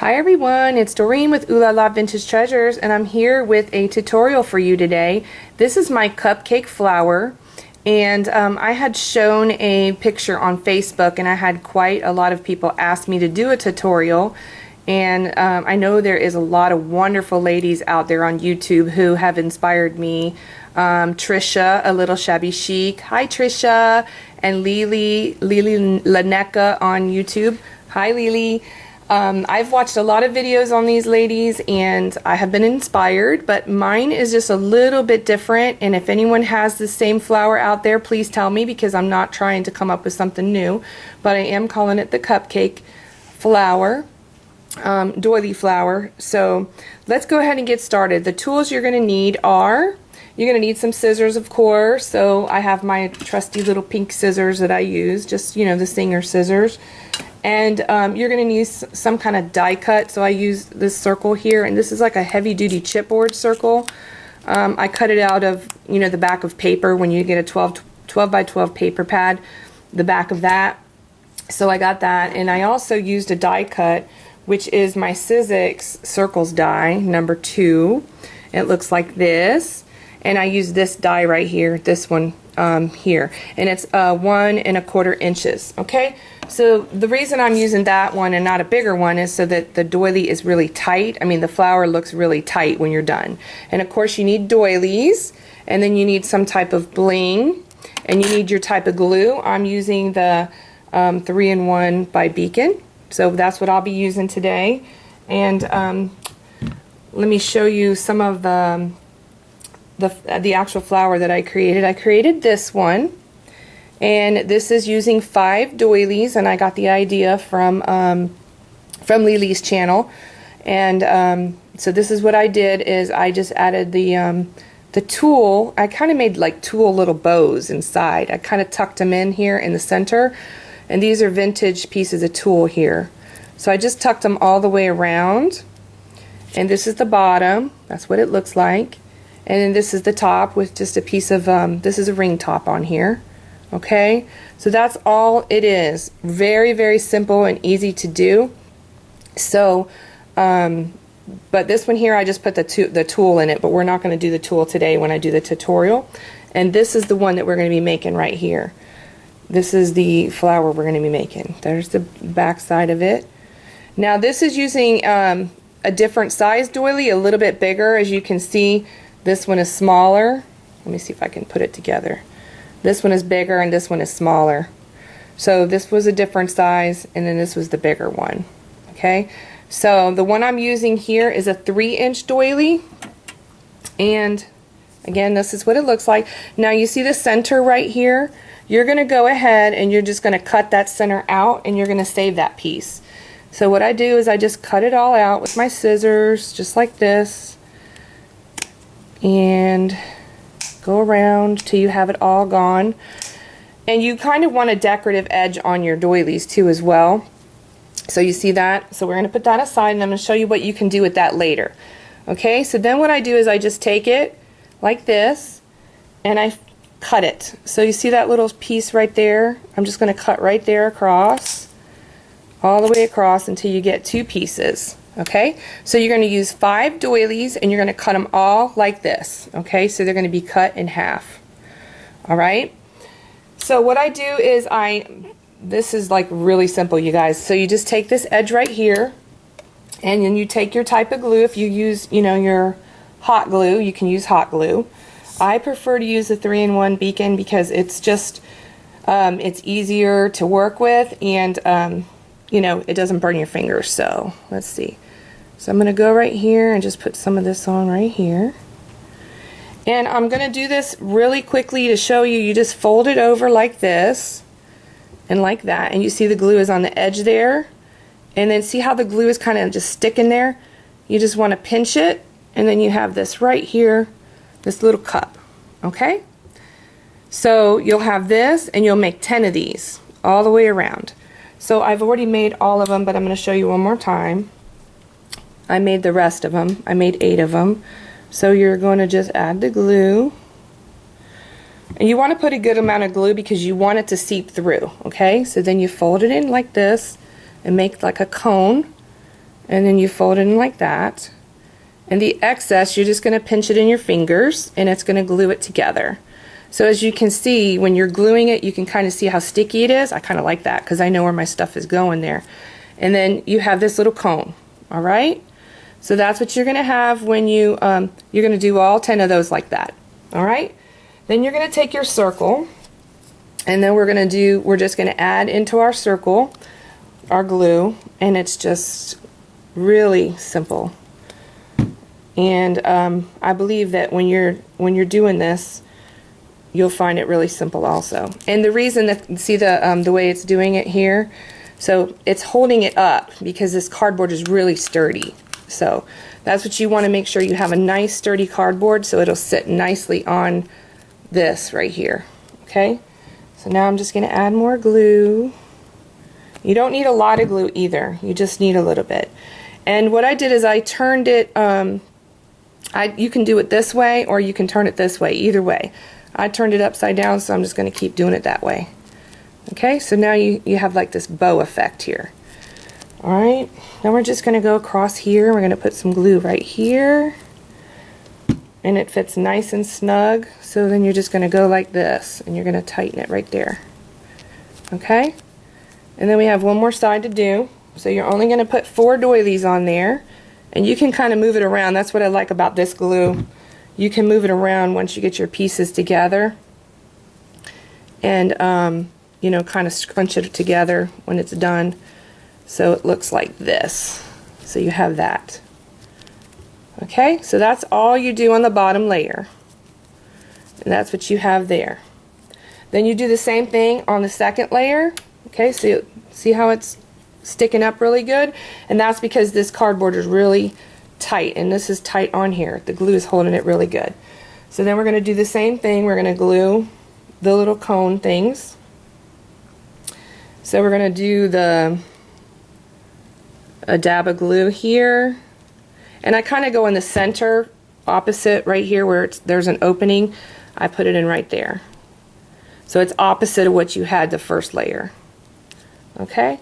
Hi everyone, it's Doreen with Ooh La La Vintage Treasures, and I'm here with a tutorial for you today. This is my cupcake flower, and I had shown a picture on Facebook, and I had quite a lot of people ask me to do a tutorial. And I know there is a lot of wonderful ladies out there on YouTube who have inspired me. Trisha, A Little Shabby Chic. Hi Trisha. And Lily Laneka on YouTube. Hi Lily. I've watched a lot of videos on these ladies and I have been inspired, but mine is just a little bit different. And if anyone has the same flower out there, please tell me, because I'm not trying to come up with something new, but I am calling it the cupcake flower. Doily flower. So let's go ahead and get started. The tools you're going to need are, you're going to need some scissors, of course. So I have my trusty little pink scissors that I use, just, you know, the Singer scissors. And you're going to use some kind of die cut. So I use this circle here, and this is like a heavy-duty chipboard circle. I cut it out of, you know, the back of paper when you get a 12 by 12 paper pad, the back of that. So I got that, and I also used a die cut, which is my Sizzix Circles die, number 2. It looks like this. And I use this die right here, this one here. And it's 1 1/4 inches, okay? So the reason I'm using that one and not a bigger one is so that the doily is really tight. I mean, the flower looks really tight when you're done. And of course you need doilies, and then you need some type of bling, and you need your type of glue. I'm using the 3-in-1 by Beacon. So that's what I'll be using today. And let me show you some of the actual flower that I created. I created this one, and this is using 5 doilies, and I got the idea from Lily's channel. And so this is what I did, is I just added the tulle. I kind of made like tulle little bows inside. I kind of tucked them in here in the center. And these are vintage pieces of tulle here. So I just tucked them all the way around. And this is the bottom. That's what it looks like. And then this is the top with just a piece of, this is a ring top on here. Okay? So that's all it is. Very, very simple and easy to do. So, but this one here, I just put the tulle in it, but we're not going to do the tulle today when I do the tutorial. And this is the one that we're going to be making right here. This is the flower we're going to be making. There's the back side of it. Now this is using a different size doily, a little bit bigger. As you can see, this one is smaller. Let me see if I can put it together. This one is bigger and this one is smaller. So this was a different size, and then this was the bigger one. Okay, so the one I'm using here is a 3-inch doily, and again, this is what it looks like. Now you see the center right here. You're going to go ahead and you're just going to cut that center out, and you're going to save that piece. So what I do is I just cut it all out with my scissors, just like this, and go around till you have it all gone. And you kind of want a decorative edge on your doilies too as well. So you see that? So we're going to put that aside, and I'm going to show you what you can do with that later. Okay, so then what I do is I just take it like this, and I cut it. So you see that little piece right there? I'm just going to cut right there across, all the way across until you get 2 pieces. Okay, so you're going to use 5 doilies, and you're going to cut them all like this. Okay, so they're going to be cut in half. Alright, so what I do is this is like really simple, you guys. So you just take this edge right here, and then you take your type of glue. If you use, you know, your hot glue, you can use hot glue. I prefer to use the 3-in-1 Beacon because it's just, it's easier to work with, and you know, it doesn't burn your fingers. So let's see. So I'm going to go right here and just put some of this on right here. And I'm going to do this really quickly to show you. You just fold it over like this and like that. And you see the glue is on the edge there. And then see how the glue is kind of just sticking there? You just want to pinch it, and then you have this right here, this little cup. Okay? So you'll have this, and you'll make 10 of these all the way around. So I've already made all of them, but I'm going to show you one more time. I made the rest of them. I made 8 of them. So you're going to just add the glue. And you want to put a good amount of glue because you want it to seep through. Okay? So then you fold it in like this and make like a cone. and then you fold it in like that. And the excess, you're just going to pinch it in your fingers, and it's going to glue it together. So as you can see, when you're gluing it, you can kind of see how sticky it is. I kind of like that because I know where my stuff is going there. And then you have this little cone, all right? So that's what you're going to have when you're going to do all 10 of those like that, all right? Then you're going to take your circle, and then we're just going to add into our circle our glue, and it's just really simple. And I believe that when you're doing this, you'll find it really simple also. And the reason that, see the way it's doing it here, so it's holding it up because this cardboard is really sturdy. So that's what you want to make sure you have, a nice sturdy cardboard so it'll sit nicely on this right here. Okay, so now I'm just going to add more glue. You don't need a lot of glue either, you just need a little bit. And what I did is I turned it, you can do it this way or you can turn it this way, either way. I turned it upside down, so I'm just going to keep doing it that way. Okay, so now you have like this bow effect here. Alright, now we're just going to go across here. We're going to put some glue right here. And it fits nice and snug, so then you're just going to go like this, and you're going to tighten it right there. Okay, and then we have one more side to do. So you're only going to put 4 doilies on there, and you can kind of move it around. That's what I like about this glue. You can move it around once you get your pieces together, and you know, kind of scrunch it together when it's done so it looks like this. So you have that. Okay, so that's all you do on the bottom layer, and that's what you have there. Then you do the same thing on the second layer. Okay, so you see how it's sticking up really good, and that's because this cardboard is really tight, and this is tight on here. The glue is holding it really good. So then we're going to do the same thing. We're going to glue the little cone things. So we're going to do a dab of glue here, and I kind of go in the center opposite right here where there's an opening. I put it in right there, so it's opposite of what you had the first layer. Okay,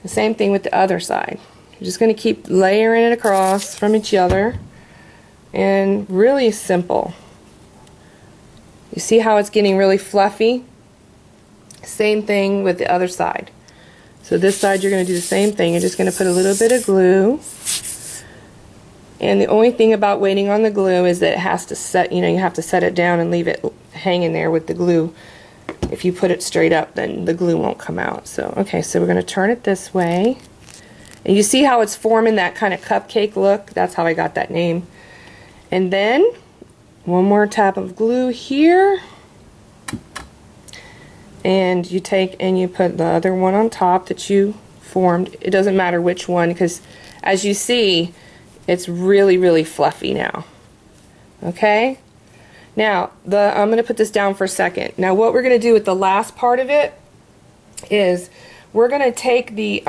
the same thing with the other side. You're just going to keep layering it across from each other, and really simple. You see how it's getting really fluffy? Same thing with the other side. So this side you're going to do the same thing. You're just going to put a little bit of glue, and the only thing about waiting on the glue is that it has to set, you know, you have to set it down and leave it hanging there with the glue. If you put it straight up, then the glue won't come out. So okay, so we're going to turn it this way. And you see how it's forming that kind of cupcake look? That's how I got that name. And then one more tap of glue here. And you take and you put the other one on top that you formed. It doesn't matter which one, because as you see, it's really, really fluffy now. Okay? Now, I'm going to put this down for a second. Now what we're going to do with the last part of it is we're going to take the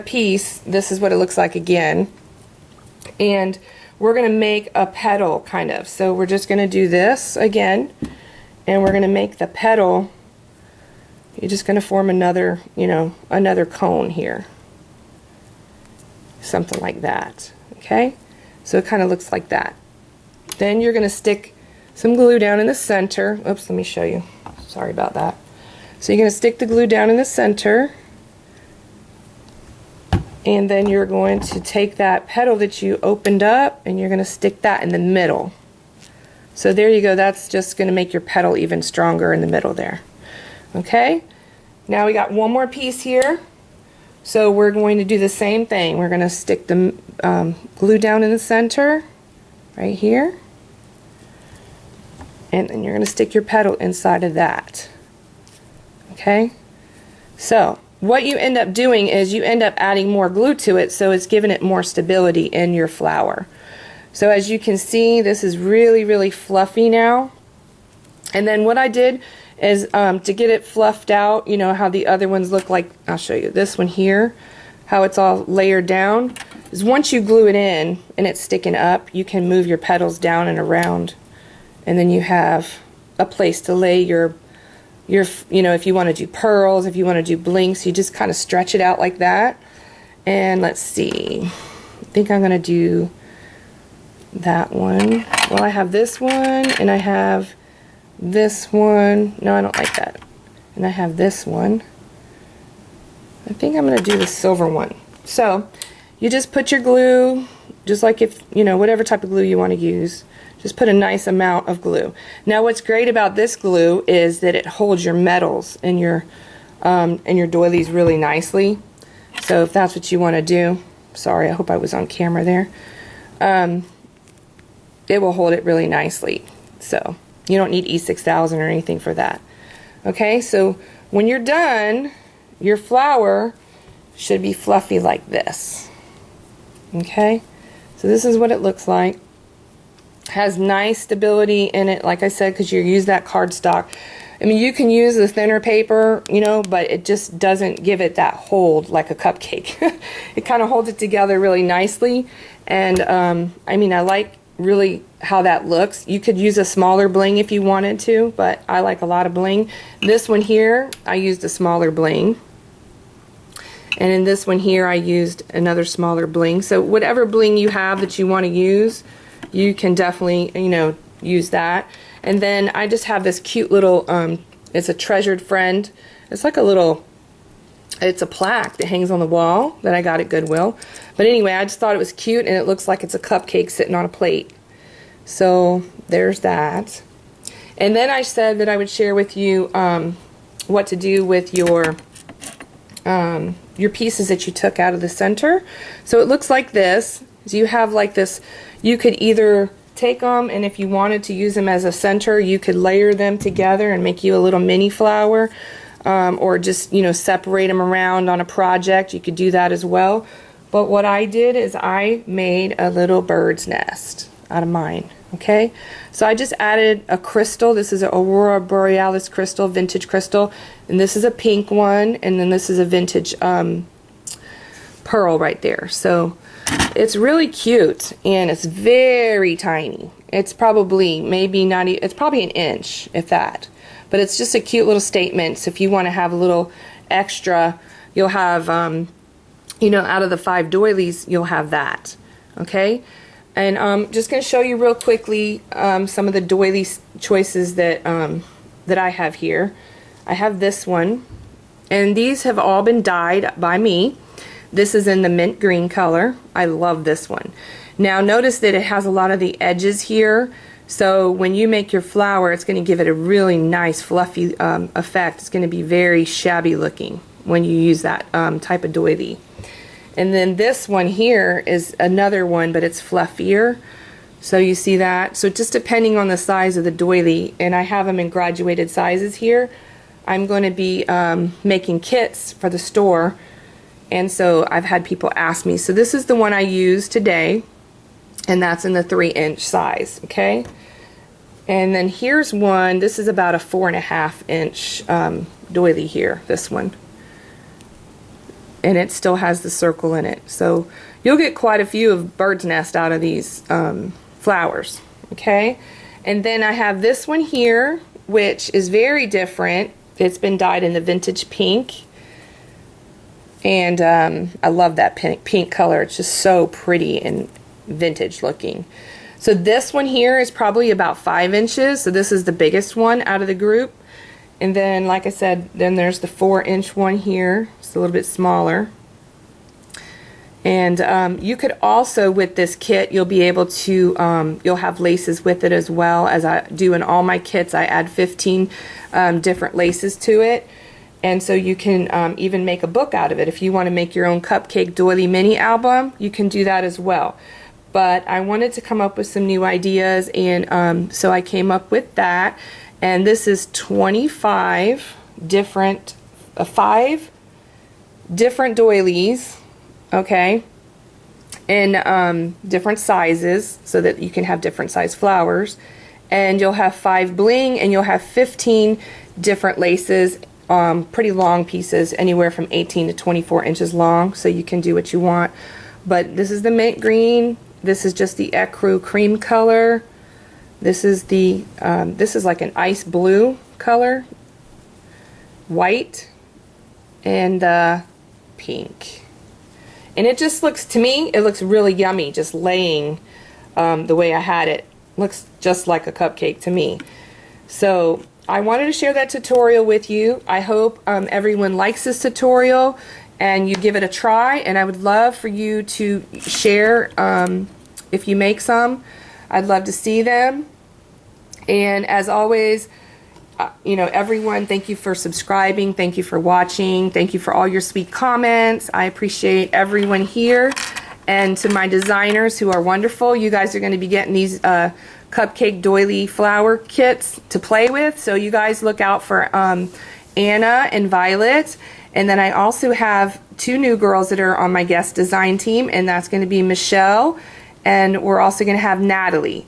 piece, this is what it looks like again, and we're going to make a petal kind of. So we're just going to do this again, and we're going to make the petal. You're just going to form another, you know, another cone here. Something like that. Okay? So it kind of looks like that. Then you're going to stick some glue down in the center. Oops, let me show you. Sorry about that. So you're going to stick the glue down in the center, and then you're going to take that petal that you opened up and you're going to stick that in the middle. So there you go. That's just going to make your petal even stronger in the middle there. Okay? Now we got one more piece here. So we're going to do the same thing. We're going to stick the glue down in the center right here, and then you're going to stick your petal inside of that. Okay? So what you end up doing is you end up adding more glue to it, so it's giving it more stability in your flower. So as you can see, this is really, really fluffy now. And then what I did is to get it fluffed out, you know how the other ones look like, I'll show you this one here, how it's all layered down, is once you glue it in and it's sticking up, you can move your petals down and around, and then you have a place to lay your you know, if you want to do pearls, if you want to do blinks, you just kind of stretch it out like that, And let's see, I think I'm gonna do that one. Well, I have this one, and I have this one. No, I don't like that. And I have this one. I think I'm gonna do the silver one. So you just put your glue, just like if, you know, whatever type of glue you want to use. Just put a nice amount of glue. Now what's great about this glue is that it holds your metals and your doilies really nicely. So if that's what you want to do, sorry, I hope I was on camera there. It will hold it really nicely. So you don't need E6000 or anything for that. Okay, so when you're done, your flower should be fluffy like this. Okay, so this is what it looks like. Has nice stability in it, like I said, because you use that cardstock. I mean, you can use the thinner paper, you know, but it just doesn't give it that hold like a cupcake. It kind of holds it together really nicely, and I mean, I like really how that looks. You could use a smaller bling if you wanted to, but I like a lot of bling. This one here, I used a smaller bling. And in this one here, I used another smaller bling. So whatever bling you have that you want to use, you can definitely, you know, use that. And then I just have this cute little, it's a treasured friend. It's like a little, it's a plaque that hangs on the wall that I got at Goodwill. But anyway, I just thought it was cute, and it looks like it's a cupcake sitting on a plate. So there's that. And then I said that I would share with you what to do with your pieces that you took out of the center. So it looks like this. So you have like this, you could either take them, and if you wanted to use them as a center, you could layer them together and make you a little mini flower, or just, you know, separate them around on a project. You could do that as well. But what I did is I made a little bird's nest out of mine. Okay, so I just added a crystal. This is an Aurora Borealis crystal, vintage crystal, and this is a pink one, and then this is a vintage pearl right there. So it's really cute, and it's very tiny. It's probably maybe not, it's probably an inch, if that. But it's just a cute little statement. So if you want to have a little extra, you'll have, you know, out of the 5 doilies, you'll have that. Okay, and I'm just going to show you real quickly some of the doily choices that that I have here. I have this one, and these have all been dyed by me. This is in the mint green color. I love this one. Now notice that it has a lot of the edges here, so when you make your flower, it's going to give it a really nice fluffy effect. It's going to be very shabby looking when you use that type of doily. And then this one here is another one, but it's fluffier. So you see that? So just depending on the size of the doily, and I have them in graduated sizes here, I'm going to be making kits for the store. And so I've had people ask me. So this is the one I used today, and that's in the 3-inch size, okay? And then here's one. This is about a 4.5-inch doily here, this one. And it still has the circle in it. So you'll get quite a few of bird's nest out of these flowers, okay? And then I have this one here, which is very different. It's been dyed in the vintage pink. And I love that pink color. It's just so pretty and vintage looking. So this one here is probably about 5 inches. So this is the biggest one out of the group. And then, like I said, then there's the 4-inch one here. It's a little bit smaller. And you could also, with this kit, you'll be able to, you'll have laces with it as well. As I do in all my kits, I add 15 different laces to it. And so you can even make a book out of it. If you want to make your own cupcake doily mini album, you can do that as well. But I wanted to come up with some new ideas, and so I came up with that. And this is 25 different, 5 different doilies, okay, in different sizes, so that you can have different size flowers. And you'll have 5 bling, and you'll have 15 different laces, pretty long pieces, anywhere from 18 to 24 inches long, so you can do what you want. But this is the mint green. This is just the ecru cream color. This is the this is like an ice blue color, white, and pink. And it just looks, to me, it looks really yummy just laying the way I had it. Looks just like a cupcake to me. So I wanted to share that tutorial with you. I hope everyone likes this tutorial and you give it a try, and I would love for you to share if you make some. I'd love to see them. And as always, you know, everyone, thank you for subscribing, thank you for watching, thank you for all your sweet comments. I appreciate everyone here. And to my designers who are wonderful, you guys are going to be getting these cupcake doily flower kits to play with, so you guys look out for Anna and Violet. And then I also have 2 new girls that are on my guest design team, and that's going to be Michelle, and we're also going to have Natalie.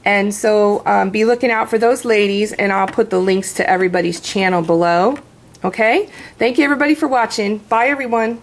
And so be looking out for those ladies, and I'll put the links to everybody's channel below. Okay? Thank you everybody for watching. Bye everyone.